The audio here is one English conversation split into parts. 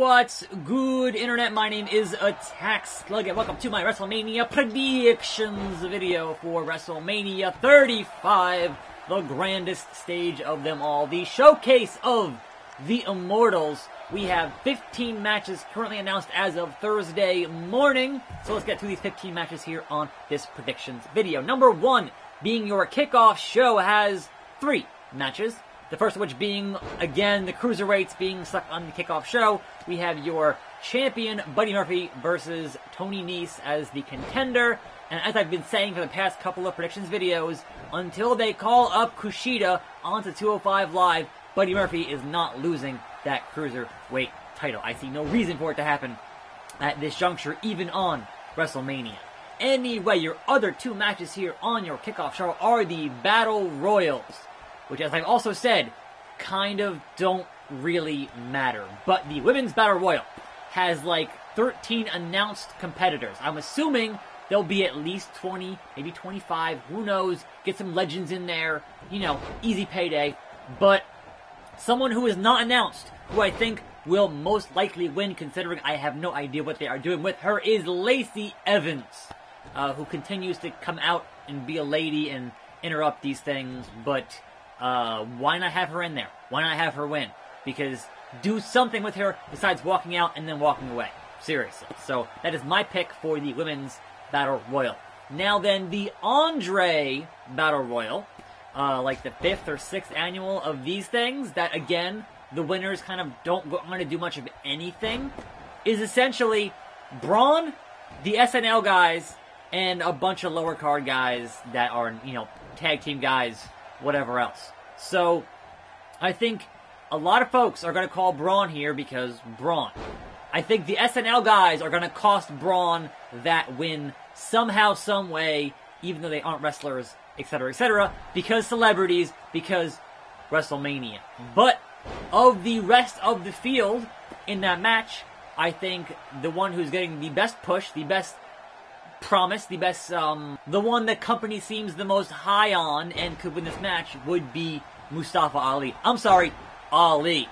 What's good, Internet? My name is Attack Slug, and welcome to my WrestleMania predictions video for WrestleMania 35, the grandest stage of them all, the showcase of the Immortals. We have 15 matches currently announced as of Thursday morning, so let's get to these 15 matches here on this predictions video. Number 1, being your kickoff show, has 3 matches. The first of which being, again, the Cruiserweights being stuck on the kickoff show. We have your champion, Buddy Murphy, versus Tony Nese as the contender. And as I've been saying for the past couple of predictions videos, until they call up Kushida onto 205 Live, Buddy Murphy is not losing that Cruiserweight title. I see no reason for it to happen at this juncture, even on WrestleMania. Anyway, your other 2 matches here on your kickoff show are the Battle Royals, which, as I've also said, kind of don't really matter. But the Women's Battle Royal has like 13 announced competitors. I'm assuming there'll be at least 20, maybe 25, who knows, get some legends in there, you know, easy payday. But someone who is not announced, who I think will most likely win, considering I have no idea what they are doing with her, is Lacey Evans, who continues to come out and be a lady and interrupt these things, but why not have her in there? Why not have her win? Because do something with her besides walking out and then walking away. Seriously. So that is my pick for the Women's Battle Royal. Now then, the Andre Battle Royal, like the 5th or 6th annual of these things, that again, the winners kind of don't want to do much of anything, is essentially Braun, the SNL guys, and a bunch of lower card guys that are, you know, tag team guys, whatever else. So, I think a lot of folks are going to call Braun here because Braun. I think the SNL guys are going to cost Braun that win somehow, some way, even though they aren't wrestlers, etc., because celebrities, because WrestleMania. But of the rest of the field in that match, I think the one who's getting the best push, the best promise, the best, the one that company seems the most high on and could win this match would be Mustafa Ali. I'm sorry, Ali.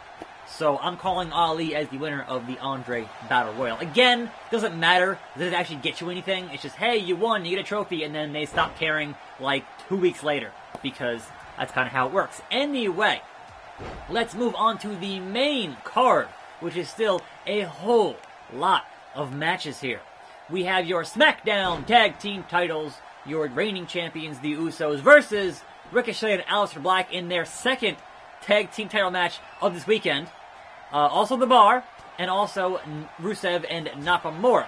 So I'm calling Ali as the winner of the Andre Battle Royal. Again, doesn't matter. Does it actually get you anything? It's just, hey, you won, you get a trophy, and then they stop caring like 2 weeks later, because that's kind of how it works. Anyway, let's move on to the main card, which is still a whole lot of matches here. We have your SmackDown Tag Team titles, your reigning champions, the Usos, versus Ricochet and Aleister Black in their second Tag Team title match of this weekend. Also The Bar, and also Rusev and Nakamura.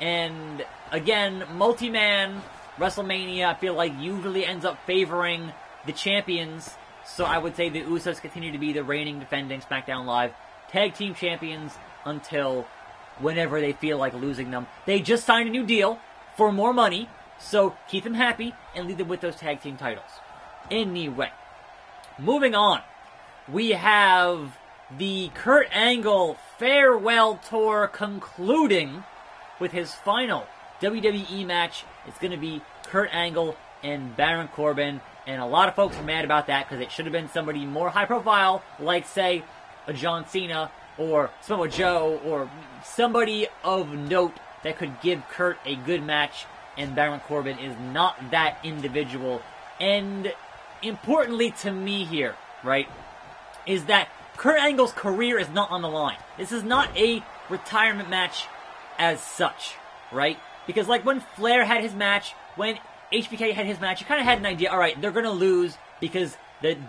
And again, multi-man WrestleMania, I feel like usually ends up favoring the champions. So I would say the Usos continue to be the reigning, defending SmackDown Live Tag Team champions until whenever they feel like losing them. They just signed a new deal for more money, so keep them happy and leave them with those tag team titles. Anyway, moving on, we have the Kurt Angle farewell tour concluding with his final WWE match. It's going to be Kurt Angle and Baron Corbin, and a lot of folks are mad about that because it should have been somebody more high profile, like, say, a John Cena or Samoa Joe, or somebody of note that could give Kurt a good match, and Baron Corbin is not that individual. And importantly to me here, right, is that Kurt Angle's career is not on the line. This is not a retirement match as such, right? Because like when Flair had his match, when HBK had his match, you kind of had an idea, alright, they're going to lose because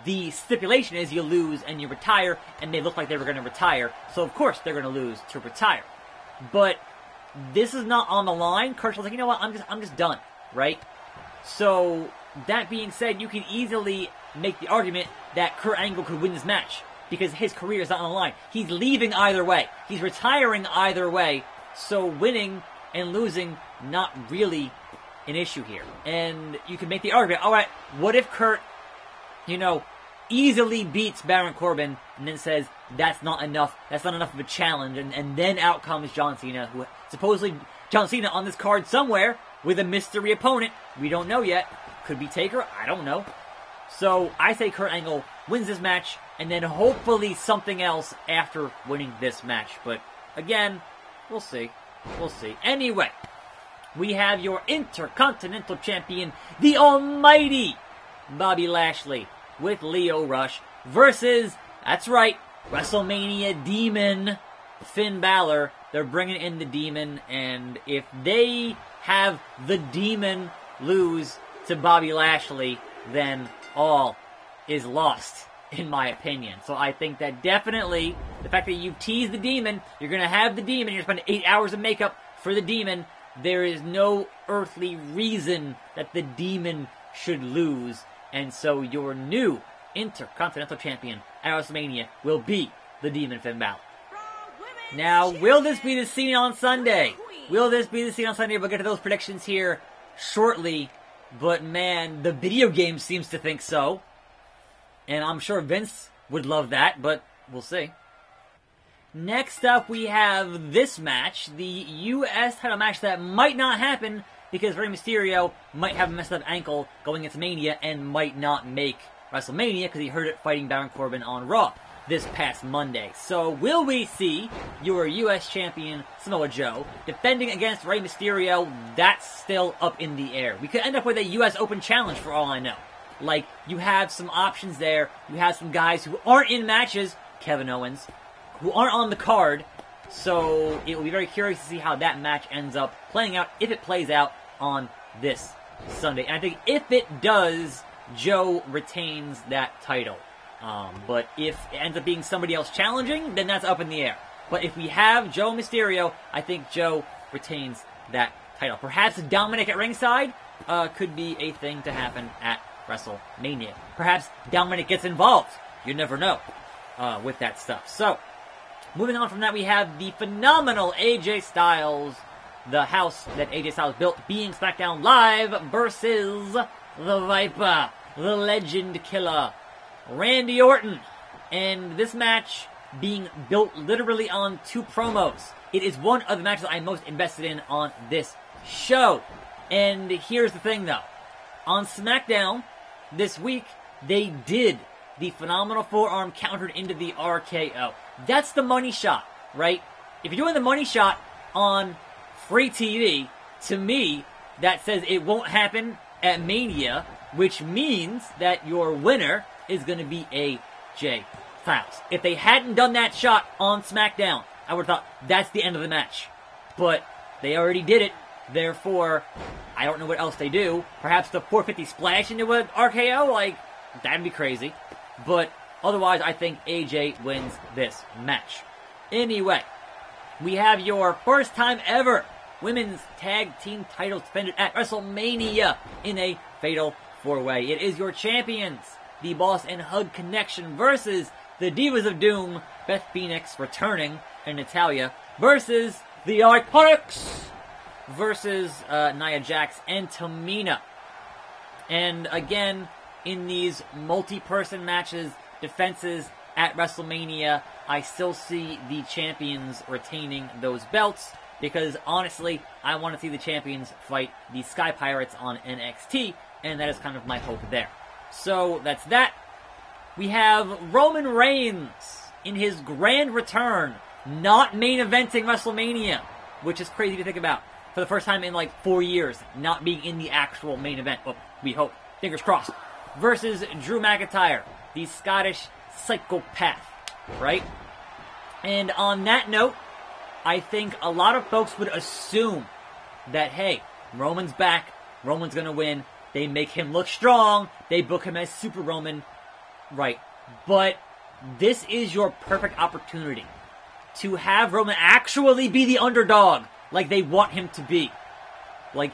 the stipulation is you lose and you retire, and they look like they were going to retire, so of course they're going to lose to retire. But this is not on the line. Kurt's like, you know what, I'm just done, right? So that being said, you can easily make the argument that Kurt Angle could win this match because his career is not on the line. He's leaving either way. He's retiring either way, so winning and losing not really an issue here. And you can make the argument, alright, what if Kurt, you know, easily beats Baron Corbin and then says, that's not enough of a challenge, and then out comes John Cena, who supposedly, John Cena on this card somewhere with a mystery opponent, we don't know yet, could be Taker, I don't know. So I say Kurt Angle wins this match, and then hopefully something else after winning this match. But again, we'll see. We'll see. Anyway, we have your Intercontinental Champion, the almighty Bobby Lashley, with Lio Rush, versus, that's right, WrestleMania Demon, Finn Balor. They're bringing in the Demon, and if they have the Demon lose to Bobby Lashley, then all is lost, in my opinion. So I think that definitely, the fact that you tease the Demon, you're going to have the Demon, you're going to spend 8 hours of makeup for the Demon, there is no earthly reason that the Demon should lose, and so your new Intercontinental Champion at WrestleMania will be the Demon Finn Balor. Now, will this be the scene on Sunday? Will this be the scene on Sunday? We'll get to those predictions here shortly. But man, the video game seems to think so. And I'm sure Vince would love that, but we'll see. Next up, we have this match. The U.S. title match that might not happen because Rey Mysterio might have a messed up ankle going into Mania and might not make WrestleMania because he hurt it fighting Baron Corbin on Raw this past Monday. So will we see your U.S. champion, Samoa Joe, defending against Rey Mysterio? That's still up in the air. We could end up with a U.S. Open Challenge for all I know. Like, you have some options there. You have some guys who aren't in matches, Kevin Owens, who aren't on the card. So it will be very curious to see how that match ends up playing out, if it plays out on this Sunday. And I think if it does, Joe retains that title. But if it ends up being somebody else challenging, then that's up in the air. But if we have Joe Mysterio, I think Joe retains that title. Perhaps Dominic at ringside could be a thing to happen at WrestleMania. Perhaps Dominic gets involved. You never know with that stuff. So, moving on from that, we have the phenomenal AJ Styles, the house that AJ Styles built, being SmackDown Live versus the Viper, the Legend Killer, Randy Orton. And this match being built literally on 2 promos. It is one of the matches I'm most invested in on this show. And here's the thing though. On SmackDown this week, they did the phenomenal forearm countered into the RKO. That's the money shot, right? If you're doing the money shot on free TV, to me, that says it won't happen at Mania, which means that your winner is going to be AJ Styles. If they hadn't done that shot on SmackDown, I would have thought that's the end of the match. But they already did it, therefore, I don't know what else they do. Perhaps the 450 splash into an RKO? Like, that'd be crazy. But otherwise, I think AJ wins this match. Anyway, we have your first time ever women's tag team titles defended at WrestleMania in a fatal 4-way. It is your champions, the Boss and Hug Connection, versus the Divas of Doom, Beth Phoenix returning, and Natalya, versus the Iconics, versus Nia Jax and Tamina. And again, in these multi-person matches, defenses at WrestleMania, I still see the champions retaining those belts, because honestly, I want to see the champions fight the Sky Pirates on NXT, and that is kind of my hope there. So that's that. We have Roman Reigns in his grand return, not main eventing WrestleMania, which is crazy to think about. For the first time in like 4 years, not being in the actual main event. Well, we hope. Fingers crossed. Versus Drew McIntyre, the Scottish psychopath, right? And on that note, I think a lot of folks would assume that, hey, Roman's back, Roman's gonna win, they make him look strong, they book him as Super Roman, right? But this is your perfect opportunity to have Roman actually be the underdog like they want him to be. Like,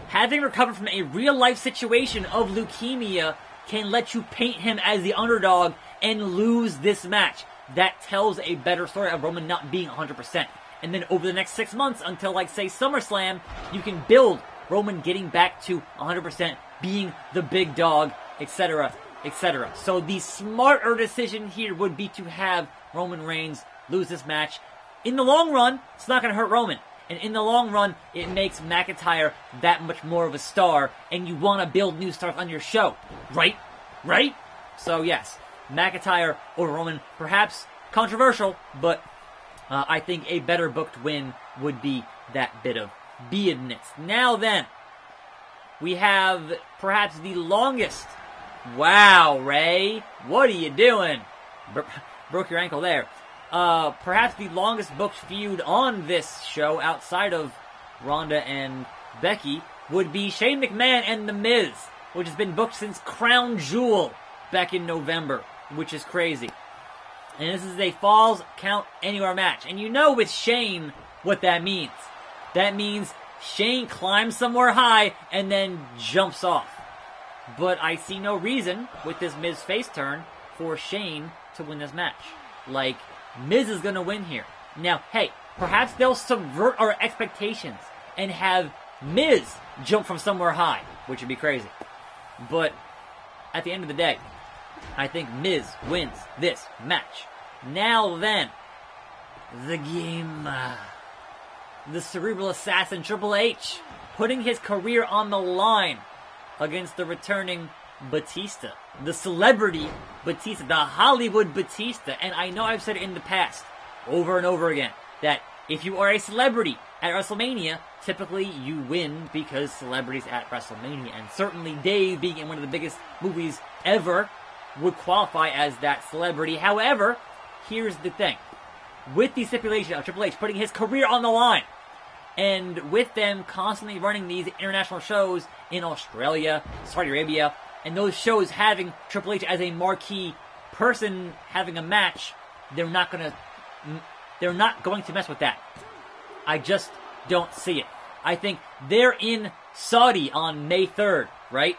having recovered from a real-life situation of leukemia can let you paint him as the underdog and lose this match. That tells a better story of Roman not being 100%. And then over the next 6 months, until, like, say, SummerSlam, you can build Roman getting back to 100%, being the big dog, etc., etc. So the smarter decision here would be to have Roman Reigns lose this match. In the long run, it's not going to hurt Roman. And in the long run, it makes McIntyre that much more of a star, and you want to build new stars on your show. Right? Right? So yes, McIntyre over Roman. Perhaps controversial, but I think a better booked win would be that bit of beadness. Now then, we have perhaps the longest. Wow, Ray, what are you doing? Broke your ankle there. Perhaps the longest booked feud on this show outside of Ronda and Becky would be Shane McMahon and The Miz, which has been booked since Crown Jewel back in November, which is crazy. And this is a Falls Count Anywhere match. And you know with Shane what that means. That means Shane climbs somewhere high and then jumps off. But I see no reason with this Miz face turn for Shane to win this match. Like, Miz is going to win here. Now, hey, perhaps they'll subvert our expectations and have Miz jump from somewhere high, which would be crazy. But at the end of the day, I think Miz wins this match. Now then, the game. The cerebral assassin Triple H putting his career on the line against the returning Batista. The celebrity Batista, the Hollywood Batista. And I know I've said it in the past, over and over again, that if you are a celebrity at WrestleMania, typically you win because celebrities at WrestleMania. And certainly Dave, being in one of the biggest movies ever, would qualify as that celebrity. However, here's the thing. With the stipulation of Triple H putting his career on the line, and with them constantly running these international shows in Australia, Saudi Arabia, and those shows having Triple H as a marquee person having a match, they're not going to mess with that. I just don't see it. I think they're in Saudi on May 3rd, right?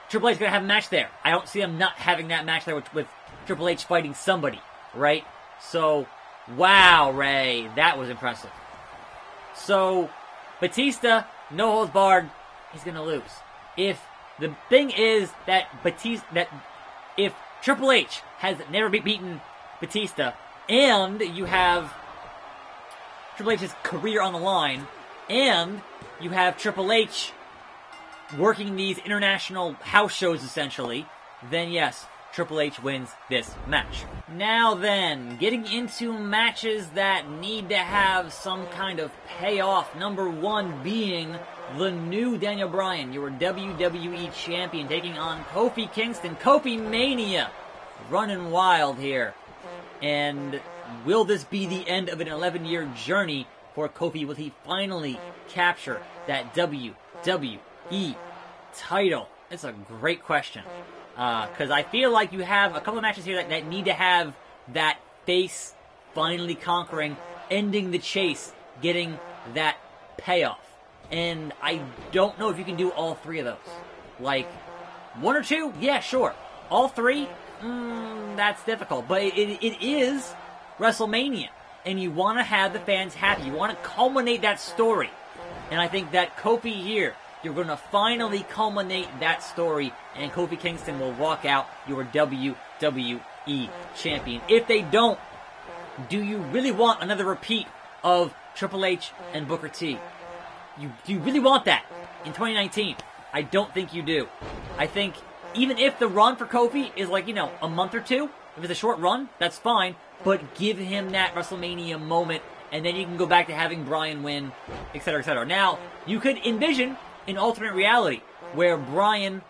Triple H is going to have a match there. I don't see them not having that match there with Triple H fighting somebody, right? So, wow, Ray, that was impressive. So, Batista, no holds barred, he's going to lose. If the thing is that if Triple H has never beaten Batista, and you have Triple H's career on the line, and you have Triple H working these international house shows essentially, then yes, Triple H wins this match. Now then, getting into matches that need to have some kind of payoff. Number one being the new Daniel Bryan, your WWE Champion, taking on Kofi Kingston. Kofi Mania running wild here. And will this be the end of an 11-year journey for Kofi? Will he finally capture that WWE title? It's a great question. Because I feel like you have a couple of matches here that need to have that face finally conquering, ending the chase, getting that payoff. And I don't know if you can do all three of those. Like, one or two? Yeah, sure. All three? That's difficult. But it is WrestleMania. And you want to have the fans happy. You want to culminate that story. And I think that Kofi here, you're going to finally culminate that story, and Kofi Kingston will walk out your WWE Champion. If they don't, do you really want another repeat of Triple H and Booker T? Do you really want that in 2019? I don't think you do. I think even if the run for Kofi is like, a month or two, if it's a short run, that's fine, but give him that WrestleMania moment, and then you can go back to having Bryan win, etc., etc. Now, you could envision an alternate reality where Bryan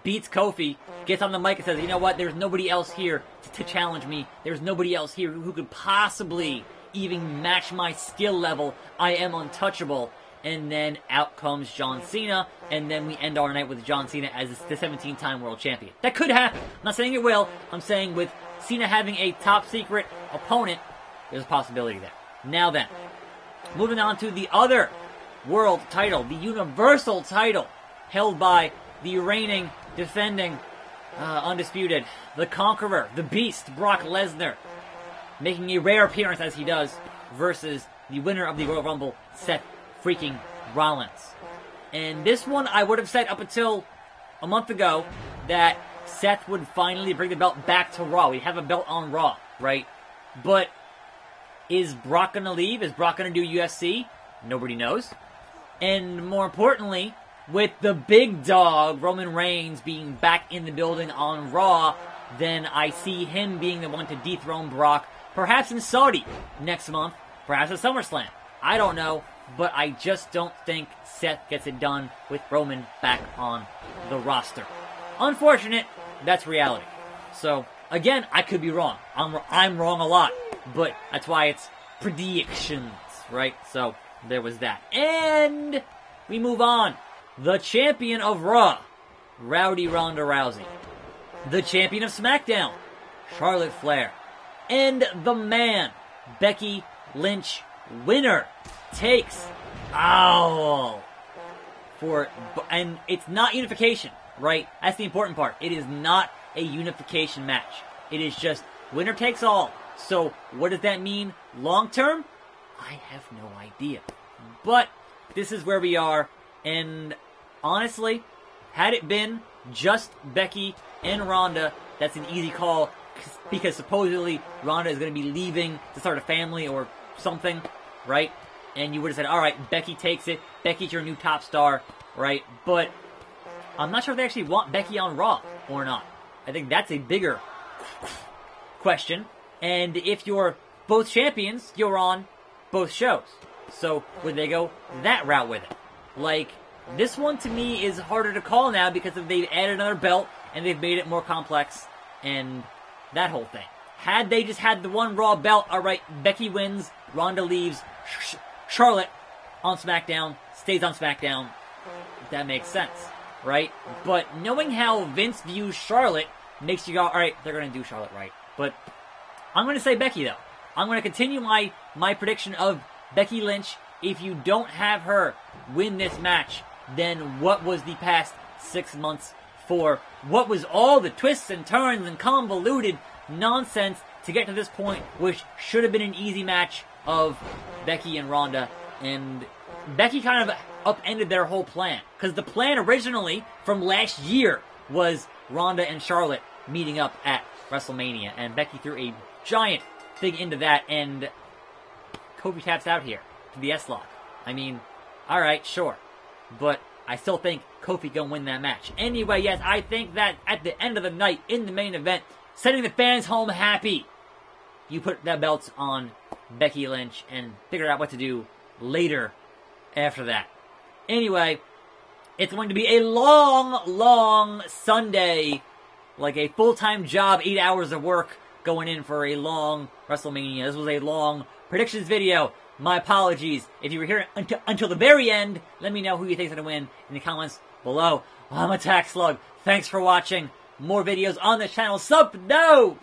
beats Kofi, gets on the mic and says, you know what, there's nobody else here to challenge me. There's nobody else here who could possibly even match my skill level. I am untouchable. And then out comes John Cena, and then we end our night with John Cena as the 17-time world champion. That could happen. I'm not saying it will. I'm saying with Cena having a top secret opponent, there's a possibility there. Now then, moving on to the other world title, the Universal title, held by the reigning, defending, undisputed, the Conqueror, the Beast, Brock Lesnar, making a rare appearance as he does, versus the winner of the Royal Rumble, Seth freaking Rollins. And this one, I would have said up until a month ago that Seth would finally bring the belt back to Raw. We'd have a belt on Raw, right? But is Brock going to leave? Is Brock going to do UFC? Nobody knows. And more importantly, with the big dog, Roman Reigns, being back in the building on Raw, then I see him being the one to dethrone Brock, perhaps in Saudi next month, perhaps at SummerSlam. I don't know, but I just don't think Seth gets it done with Roman back on the roster. Unfortunate, that's reality. So, again, I could be wrong. I'm wrong a lot, but that's why it's predictions, right? So, there was that. And we move on. The champion of Raw, Rowdy Ronda Rousey. The champion of SmackDown, Charlotte Flair. And the man, Becky Lynch, winner, takes all and it's not unification, right? That's the important part. It is not a unification match. It is just winner takes all. So what does that mean long term? I have no idea. But this is where we are, and honestly, had it been just Becky and Ronda, that's an easy call, because supposedly Ronda is going to be leaving to start a family or something, right? And you would have said, alright, Becky takes it, Becky's your new top star, right? But I'm not sure if they actually want Becky on Raw or not. I think that's a bigger question. And if you're both champions, you're on both shows. So would they go that route with it? Like, this one to me is harder to call now because they've added another belt and they've made it more complex and that whole thing. Had they just had the one Raw belt, alright, Becky wins, Ronda leaves, Charlotte on SmackDown, stays on SmackDown, that makes sense, right? But knowing how Vince views Charlotte makes you go, alright, they're going to do Charlotte right. But I'm going to say Becky, though. I'm going to continue my prediction of Becky Lynch. If you don't have her win this match, then what was the past 6 months for? What was all the twists and turns and convoluted nonsense to get to this point, which should have been an easy match of Becky and Ronda? And Becky kind of upended their whole plan. Because the plan originally from last year was Ronda and Charlotte meeting up at WrestleMania. And Becky threw a giant thing into that, and Kofi taps out here to the S-Lock. I mean, alright, sure. But I still think Kofi gonna win that match. Anyway, yes, I think that at the end of the night, in the main event, sending the fans home happy, you put that belt on Becky Lynch and figure out what to do later after that. Anyway, it's going to be a long, long Sunday. Like a full-time job, 8 hours of work going in for a long WrestleMania. This was a long predictions video. My apologies. If you were here until the very end, let me know who you think's going to win in the comments below. I'm Attack Slug. Thanks for watching. More videos on this channel. Sub those.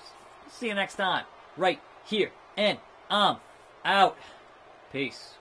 See you next time. Right here. And I'm out. Peace.